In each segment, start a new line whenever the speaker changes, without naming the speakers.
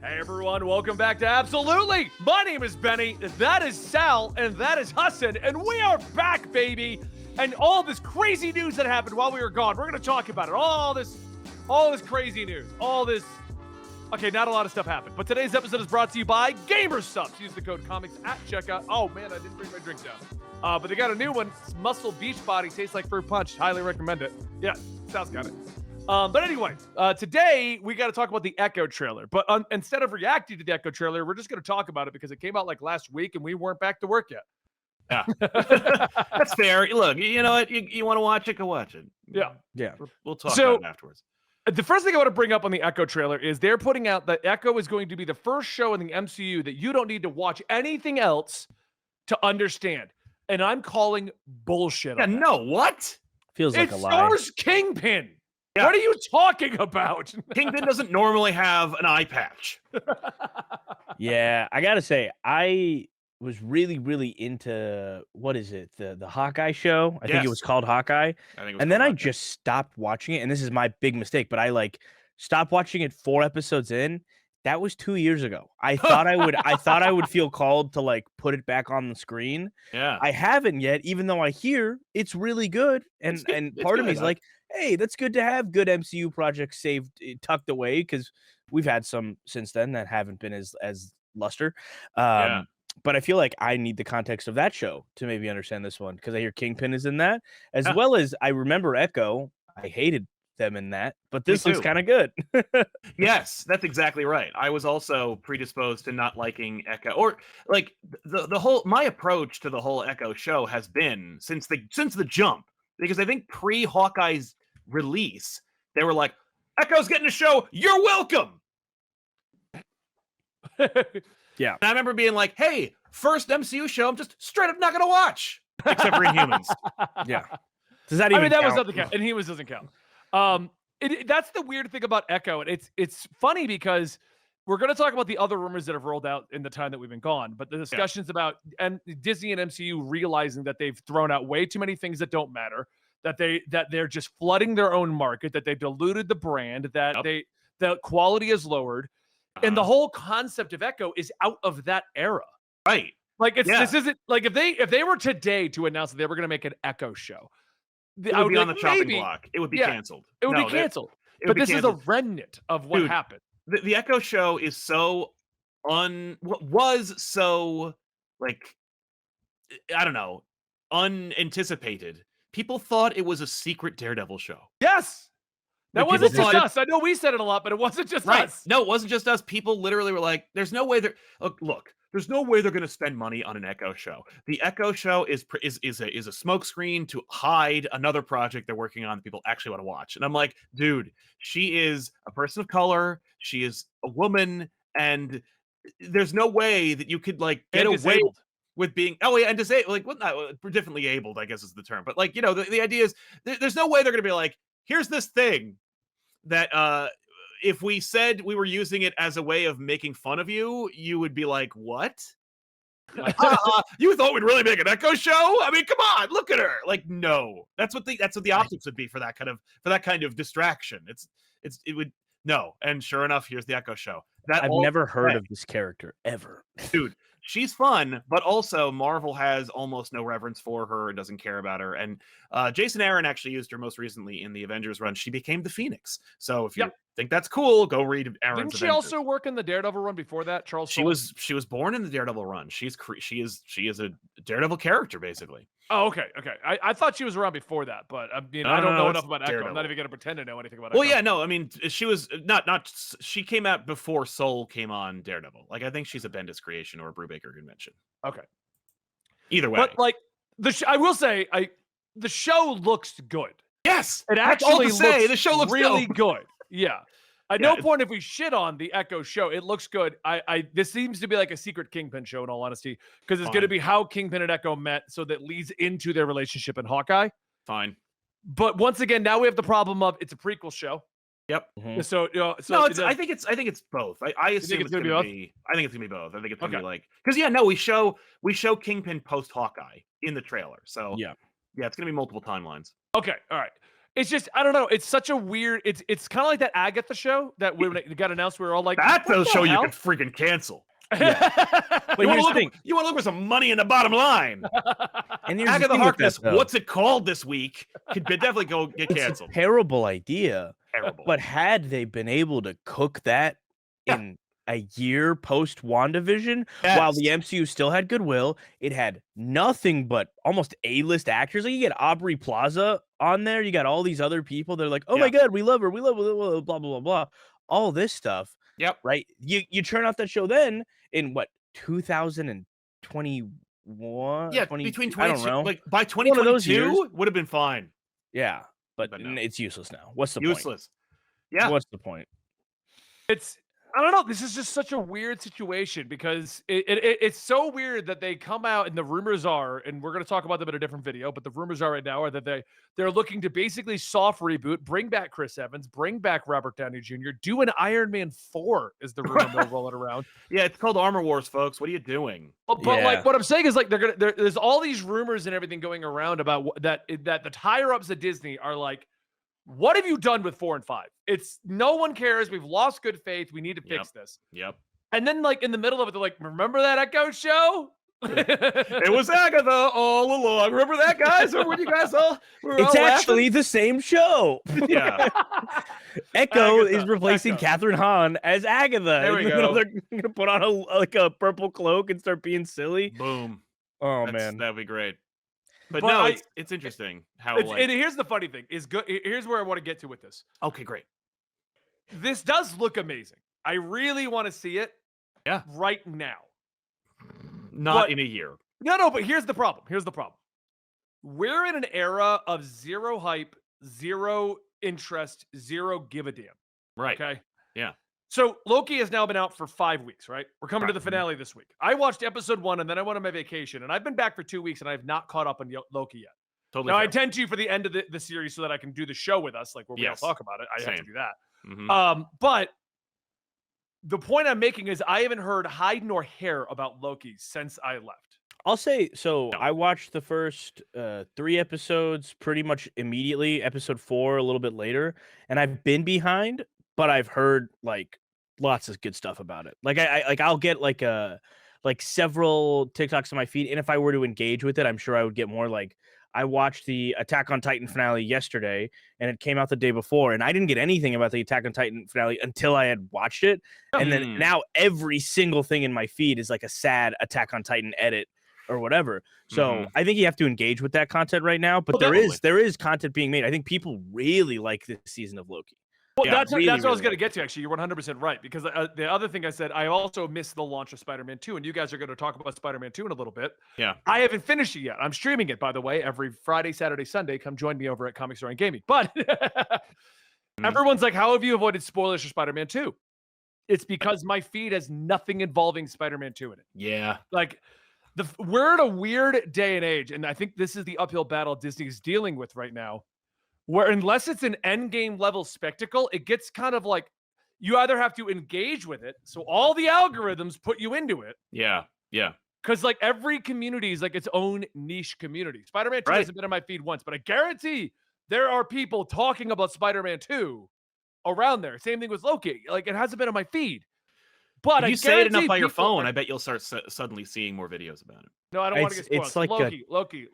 Hey everyone, welcome back to Absolutely. My name is Benny, that is Sal, and that is Hassan, and we are back, baby. And all this crazy news that happened while we were gone, we're going to talk about it. All this crazy news, Okay, not a lot of stuff happened, but today's episode is brought to you by GamerSupps. Use the code comics at checkout. Oh man, I didn't bring my drink down. But they got a new one. It's Muscle Beachbody, tastes like fruit punch. Highly recommend it. Yeah, Sal's got it. But anyway, today we got to talk about the Echo trailer. But instead of reacting to the Echo trailer, we're just going to talk about it because it came out like last week and we weren't back to work yet.
Yeah, that's fair. Look, you know what? You want to watch it, go watch it.
Yeah.
We'll talk about it afterwards.
The first thing I want to bring up on the Echo trailer is they're putting out that Echo is going to be the first show in the MCU that you don't need to watch anything else to understand. And I'm calling bullshit.
Yeah, no, what?
Feels like a lie.
It stars Kingpin.
Yeah.
What are you talking about?
Kingpin doesn't normally have an eye patch.
Yeah, I gotta say, I was really, really into what is it? The Hawkeye show. I think it was called Hawkeye. And then I just stopped watching it. And this is my big mistake, but I stopped watching it 4 episodes in. That was 2 years ago. I thought I would feel called to put it back on the screen.
Yeah.
I haven't yet, even though I hear it's really good. And part of me is like, hey, that's good to have good MCU projects tucked away, because we've had some since then that haven't been as luster. But I feel like I need the context of that show to maybe understand this one, because I hear Kingpin is in that, as well as I remember Echo. I hated them in that, but this looks kind of good.
Yes, that's exactly right. I was also predisposed to not liking Echo, or the whole. My approach to the whole Echo show has been since the jump, because I think pre-Hawkeye's release, they were like, Echo's getting a show, you're welcome.
Yeah.
And I remember being like, hey, first MCU show I'm just straight up not going to watch, except for Inhumans.
Yeah. Does that even
that
count?
was not the count. Inhumans doesn't count. That's the weird thing about Echo. And it's funny because we're going to talk about the other rumors that have rolled out in the time that we've been gone. But the discussions about Disney and MCU realizing that they've thrown out way too many things that don't matter, that they're just flooding their own market, that they've diluted the brand, that the quality is lowered. And the whole concept of Echo is out of that era.
Right.
This isn't like if they were today to announce that they were going to make an Echo show,
it would be on the chopping block. It would be canceled.
It would be canceled. But this is a remnant of what happened.
The Echo show is was so I don't know, unanticipated. People thought it was a secret Daredevil show.
Yes. That wasn't just us. I know we said it a lot, but it wasn't just us.
No, it wasn't just us. People literally were like, there's no way there's no way they're going to spend money on an Echo show. The Echo show is a smokescreen to hide another project they're working on that people actually want to watch. And I'm like, dude, she is a person of color. She is a woman. And there's no way that you could get away with being, and disabled, differently abled, I guess is the term. But the idea is there's no way they're going to be like, here's this thing that if we said we were using it as a way of making fun of you, you would be like, what? You thought we'd really make an Echo show? I mean, come on, look at her. No. That's what the optics would be for that kind of distraction. It would no. And sure enough, here's the Echo show.
I've never heard of this character ever.
Dude, she's fun, but also Marvel has almost no reverence for her and doesn't care about her. And Jason Aaron actually used her most recently in the Avengers run. She became the Phoenix. So if you think that's cool, go read Aaron's
Didn't she also work in the Daredevil run before that? Charles
She was born in the Daredevil run. She is a Daredevil character, basically.
Oh, okay. I thought she was around before that, but I mean, I don't know enough about Echo. Daredevil. I'm not even going to pretend to know anything about Echo.
Well, yeah, no, I mean, she was she came out before Soul came on Daredevil. I think she's a Bendis creation or a Brubaker convention.
Okay.
Either way.
But I will say, the show looks good.
Yes.
It actually looks
the show looks
really good. Yeah. At no point if we shit on the Echo show, it looks good. This seems to be like a secret Kingpin show, in all honesty, because it's going to be how Kingpin and Echo met, so that leads into their relationship in Hawkeye.
Fine.
But once again, now we have the problem of it's a prequel show.
Yep.
Mm-hmm. So
I think it's both. I assume it's going to be. I think it's going to be both. I think it's going to be because we show Kingpin post Hawkeye in the trailer. So yeah, it's going to be multiple timelines.
Okay, all right. It's just, I don't know. It's such a weird. It's kind of like that Agatha show that when it got announced, we were all like,
That's
"What
a
the
show you
hell?"
can freaking cancel.
But
You want
here's the thing.
to look for some money in the bottom line.
And here's the
Agatha
thing with that,
Harkness,
though.
what's it called this week? Could definitely go get
It's
canceled.
a terrible idea.
Terrible.
But had they been able to cook that in a year post WandaVision, while the MCU still had goodwill, it had nothing but almost A-list actors. Like you get Aubrey Plaza on there, you got all these other people. They're like, oh my god, we love her, blah blah blah blah, all this stuff.
Yep.
Right. You turn off that show then in what 2021?
Yeah,
20,
between 22,
I don't know.
like by
One of those
2022 would have been fine.
Yeah, but
no.
it's useless now. What's the
Useless.
point?
Yeah.
What's the point?
I don't know. This is just such a weird situation because it's so weird that they come out and the rumors are, and we're going to talk about them in a different video, but the rumors are right now are that they're looking to basically soft reboot, bring back Chris Evans, bring back Robert Downey Jr., do an Iron Man 4 is the rumor they're rolling around.
Yeah, it's called Armor Wars, folks. What are you doing?
But like what I'm saying is like there's all these rumors and everything going around about that the higher ups at Disney are like, what have you done with 4 and 5? It's no one cares. We've lost good faith. We need to fix this.
Yep.
And then like in the middle of it, they're like, remember that Echo show?
It was Agatha all along. Remember that, guys? Remember when you guys all were
It's
all
actually the same show.
Yeah.
Echo
Agatha,
is replacing
Echo.
Catherine Hahn as Agatha.
There we go.
They're gonna put on a purple cloak and start being silly.
Boom.
Oh man.
That'd be great. But
But
no, it's interesting how
and here's the funny thing is good. Here's where I want to get to with this.
okay, great.
This does look amazing. I really want to see it.
Yeah.
Right now.
Not
But-
in a year.
No, but here's the problem. We're in an era of zero hype, zero interest, zero give a damn.
Right.
Okay.
Yeah.
So Loki has now been out for 5 weeks, right? We're coming to
Right.
the finale this week. I watched episode 1 and then I went on my vacation and I've been back for 2 weeks and I have not caught up on Loki yet.
Totally.
Now I
fair.
intend to for the end of the series so that I can do the show with us, like where we all
Yes.
talk about it. I have to
Same.
do that.
Mhm.
But the point I'm making is I haven't heard hide nor hair about Loki since I left.
I'll say so.
No.
I watched the first 3 episodes pretty much immediately. Episode 4 a little bit later, and I've been behind, but I've heard like lots of good stuff about it. Like I'll get like several TikToks on my feed, and if I were to engage with it, I'm sure I would get more. Like I watched the Attack on Titan finale yesterday, and it came out the day before, and I didn't get anything about the Attack on Titan finale until I had watched it, and then now every single thing in my feed is like a sad Attack on Titan edit or whatever. So I think you have to engage with that content right now. But
Well,
there is content being made. I think people really like this season of Loki.
Well,
Yeah,
that's what I was
really
going to get to, actually. You're 100% right. Because the other thing I said, I also missed the launch of Spider-Man 2. And you guys are going to talk about Spider-Man 2 in a little bit.
Yeah.
I haven't finished it yet. I'm streaming it, by the way, every Friday, Saturday, Sunday. Come join me over at Comic Store and Gaming. But everyone's like, how have you avoided spoilers for Spider-Man 2? It's because my feed has nothing involving Spider-Man 2 in it.
Yeah.
Like, we're in a weird day and age. And I think this is the uphill battle Disney is dealing with right now, where unless it's an end game level spectacle, it gets kind of like you either have to engage with it. So all the algorithms put you into it.
Yeah. Yeah.
Because like every community is like its own niche community. Spider-Man 2
Right.
hasn't been on my feed once, but I guarantee there are people talking about Spider-Man 2 around there. Same thing with Loki. Like it hasn't been on my feed. But
If
I
you say it enough
guarantee
by your
people
phone,
are-
I bet you'll start suddenly seeing more videos about it.
No, I don't want to get spoiled.
It's like
Loki.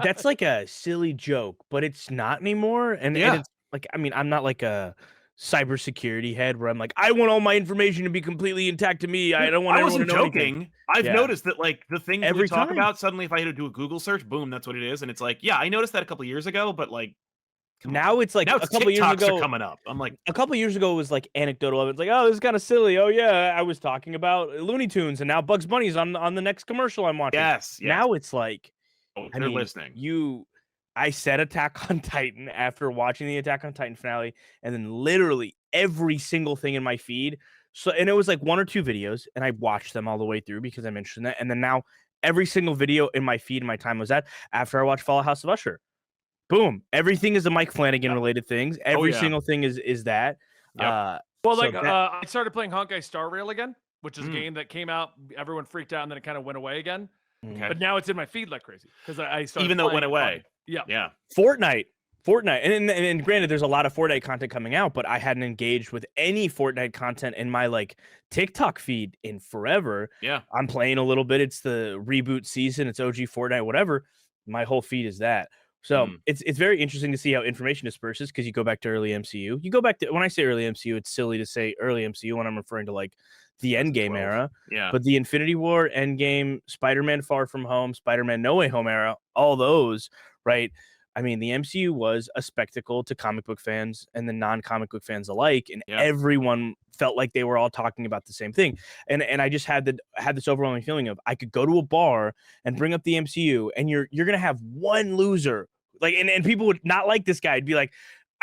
that's like a silly joke, but it's not anymore. And it's like, I mean, I'm not like a cybersecurity head where I'm like, I want all my information to be completely intact to me. I don't want
I
everyone
wasn't
to know anything.
joking. I've
Yeah.
noticed that like the things
Every
we talk
time.
about, suddenly if I had to do a Google search, boom, that's what it is. And it's like, yeah, I noticed that a couple years ago, but like
Now it's like
now
a
it's
couple years
TikToks
ago.
are coming up. I'm like,
A couple years ago it was like anecdotal. It's like, oh, this is kind of silly. Oh yeah, I was talking about Looney Tunes, and now Bugs Bunny's on the next commercial I'm watching.
yes.
Now it's like,
oh,
I
they're
mean,
listening.
I said Attack on Titan after watching the Attack on Titan finale, and then literally every single thing in my feed. So, and it was like 1 or 2 videos, and I watched them all the way through because I'm interested in that. And then now every single video in my feed, my time was that after I watched Fall House of Usher. Boom! Everything is the Mike Flanagan related things. Every single thing is that.
Yep.
Well,
So
like
that-
I started playing Honkai Star Rail again, which is a
Mm.
game that came out. Everyone freaked out, and then it kind of went away again.
Okay.
But now it's in my feed like crazy because I started.
Even though it went
playing
away.
Yeah.
Yeah.
Fortnite. Fortnite, and granted, there's a lot of Fortnite content coming out, but I hadn't engaged with any Fortnite content in my like TikTok feed in forever.
Yeah.
I'm playing a little bit. It's the reboot season. It's OG Fortnite, whatever. My whole feed is that. So it's very interesting to see how information disperses because you go back to early MCU. You go back to when I say early MCU, it's silly to say early MCU when I'm referring to like the Endgame era.
Yeah.
But the Infinity War, Endgame, Spider-Man Far From Home, Spider-Man No Way Home era, all those, right? I mean, the MCU was a spectacle to comic book fans and the non-comic book fans alike, and everyone felt like they were all talking about the same thing. And I just had this overwhelming feeling of I could go to a bar and bring up the MCU, and you're gonna have one loser, like, and people would not like this guy. It'd be like,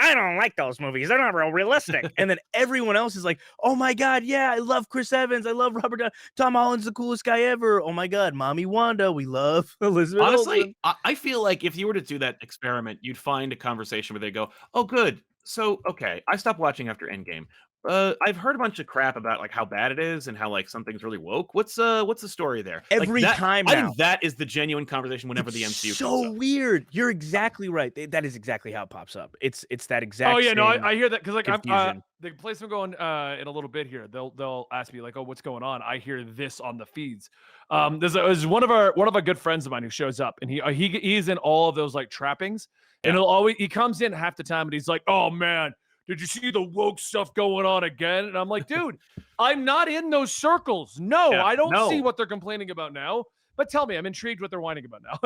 I don't like those movies. They're not real realistic. And then everyone else is like, oh my God, yeah, I love Chris Evans. I love Robert Tom Holland's the coolest guy ever. Oh my God, Mommy Wanda. We love Elizabeth.
Honestly, I feel like if you were to do that experiment, you'd find a conversation where they go, oh, good. So, okay, I stopped watching after Endgame. I've heard a bunch of crap about like how bad it is and how like something's really woke. What's the story there?
Every
like,
time
I
now.
think that is the genuine conversation whenever the MCU
so
comes up.
weird. You're exactly right. That is exactly how it pops up. It's that exact.
Oh yeah, no, I hear that because like
confusion.
the place I'm going in a little bit here. They'll ask me like, oh, what's going on? I hear this on the feeds. There's one of our good friends of mine who shows up, and he's in all of those like trappings, and he comes in half the time, and he's like, oh man, did you see the woke stuff going on again? And I'm like, dude, I'm not in those circles. No, I don't see what they're complaining about now. But tell me, I'm intrigued what they're whining about now.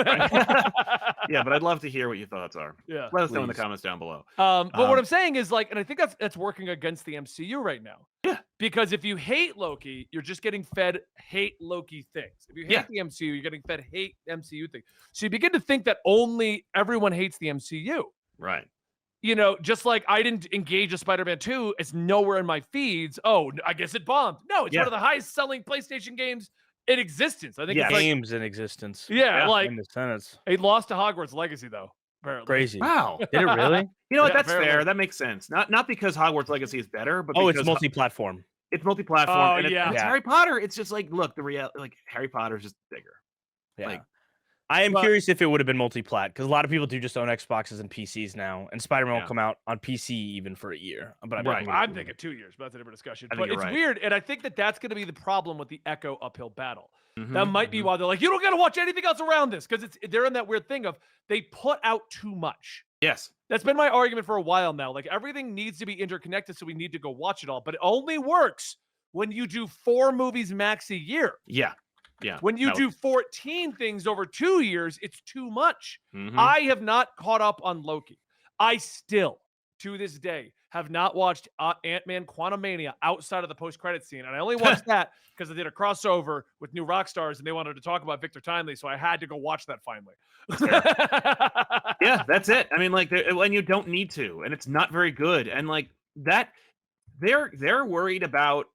Yeah, but I'd love to hear what your thoughts are.
Yeah,
let us know in the comments down below.
But what I'm saying is like, and I think that's working against the MCU right now.
Yeah,
because if you hate Loki, you're just getting fed hate Loki things. If you hate the MCU, you're getting fed hate MCU things. So you begin to think that only everyone hates the MCU.
Right.
You know, just like I didn't engage with Spider-Man 2, it's nowhere in my feeds. Oh, I guess it bombed. No, it's one of the highest selling PlayStation games in existence. I think it's
games in existence.
Yeah, like
in the sentence.
It lost to Hogwarts Legacy though. Apparently.
Crazy.
Wow.
Did it really?
You know what? That's fair. That makes sense. Not because Hogwarts Legacy is better, but because
it's multi-platform.
It's multi-platform.
Oh,
and it's Harry Potter. It's just like, look, like Harry Potter's just bigger.
Yeah.
Like,
I am curious if it would have been multi-plat because a lot of people do just own Xboxes and PCs now, and Spider-Man will come out on PC even for a year. But
I'm thinking 2 years, but that's a different discussion. But it's weird, and I think that's going to be the problem with the Echo uphill battle. That might be why they're like, you don't got to watch anything else around this because they're in that weird thing of they put out too much.
Yes.
That's been my argument for a while now. Like everything needs to be interconnected, so we need to go watch it all. But it only works when you do 4 movies max a year.
Yeah. Yeah.
When you do 14 things over 2 years, it's too much. I have not caught up on Loki. I still, to this day, have not watched Ant-Man Quantumania outside of the post-credit scene. And I only watched that because I did a crossover with New Rockstars and they wanted to talk about Victor Timely. So I had to go watch that finally.
Yeah, that's it. I mean, like, when you don't need to, and it's not very good. And like that, they're worried about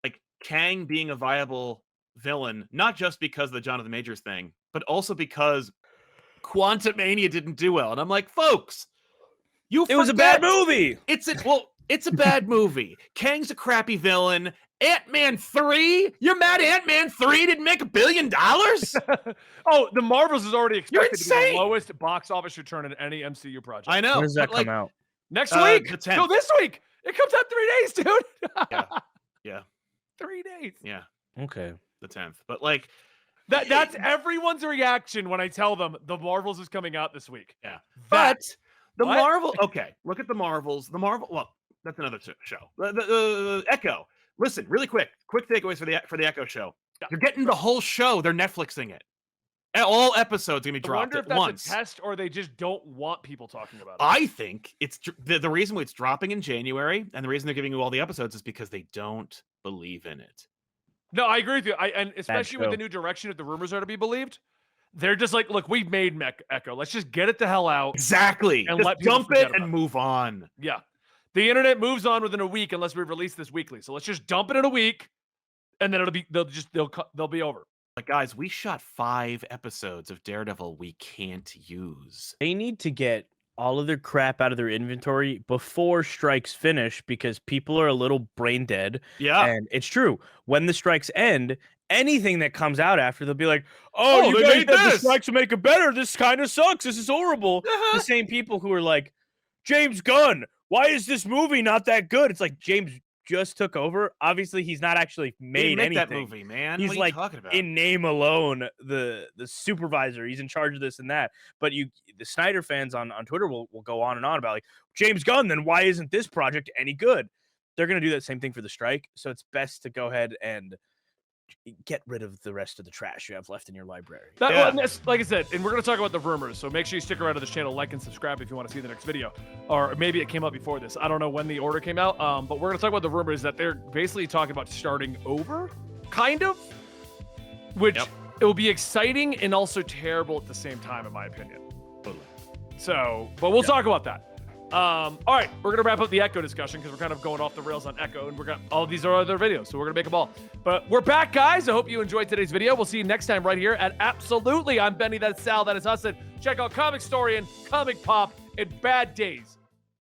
like Kang being a viable villain, not just because of the Jonathan Majors thing, but also because Quantumania didn't do well. And I'm like, folks, it
was a bad movie.
It's a bad movie. Kang's a crappy villain. Ant-Man 3? You're mad Ant-Man 3 didn't make $1 billion?
Oh, the Marvels is already expected to be the lowest box office return in any MCU project.
I know.
When does that come out?
Next week.
The 10th.
No, this week. It comes out 3 days, dude.
Yeah.
3 days.
Yeah.
Okay.
The 10th. But like
that's everyone's reaction when I tell them the Marvels is coming out this week.
Yeah. But the Marvel, okay, look at the Marvels. The Marvel, well, that's another show. The Echo. Listen, really quick takeaways for the Echo show. You're getting the whole show. They're Netflixing it. All episodes gonna be dropped at once. I wonder if that's
a test or they just don't want people talking about it.
I think it's the reason it's dropping in January and the reason they're giving you all the episodes is because they don't believe in it.
No, I agree with you. And especially with the new direction, if the rumors are to be believed, they're just like, look, we've made Echo. Let's just get it the hell out.
Exactly.
And
just
let people
dump it and move on.
Yeah. The internet moves on within a week unless we release this weekly. So let's just dump it in a week, and then they'll be over.
Like, guys, we shot 5 episodes of Daredevil we can't use.
They need to get all of their crap out of their inventory before strikes finish because people are a little brain dead.
Yeah.
And it's true. When the strikes end, anything that comes out after, they'll be like, "Oh, you
they
guys
made
had the
this."
strike to make it better. This kind of sucks. This is horrible." The same people who are like, "James Gunn, why is this movie not that good?" It's like, James just took over. Obviously, he's not actually
He
made
didn't make
anything.
that movie, man.
He's
What are
like
you talking about?
in name alone, the supervisor. He's in charge of this and that. But the Snyder fans on Twitter will go on and on about like, James Gunn, then why isn't this project any good? They're gonna do that same thing for the strike. So it's best to go ahead and get rid of the rest of the trash you have left in your library.
Well, like I said, and we're going to talk about the rumors, so make sure you stick around to this channel, like and subscribe if you want to see the next video. Or maybe it came out before this. I don't know when the order came out, but we're going to talk about the rumors that they're basically talking about starting over, kind of, which it will be exciting and also terrible at the same time, in my opinion.
Totally.
So, but we'll talk about that. All right, we're gonna wrap up the Echo discussion because we're kind of going off the rails on Echo, and we're gonna all these are other videos, so we're gonna make them all. But we're back, guys. I hope you enjoyed today's video. We'll see you next time right here at Absolutely. I'm Benny. That's Sal. That is Hussein. Check out Comic Historian, Comic Pop, and Bad Days.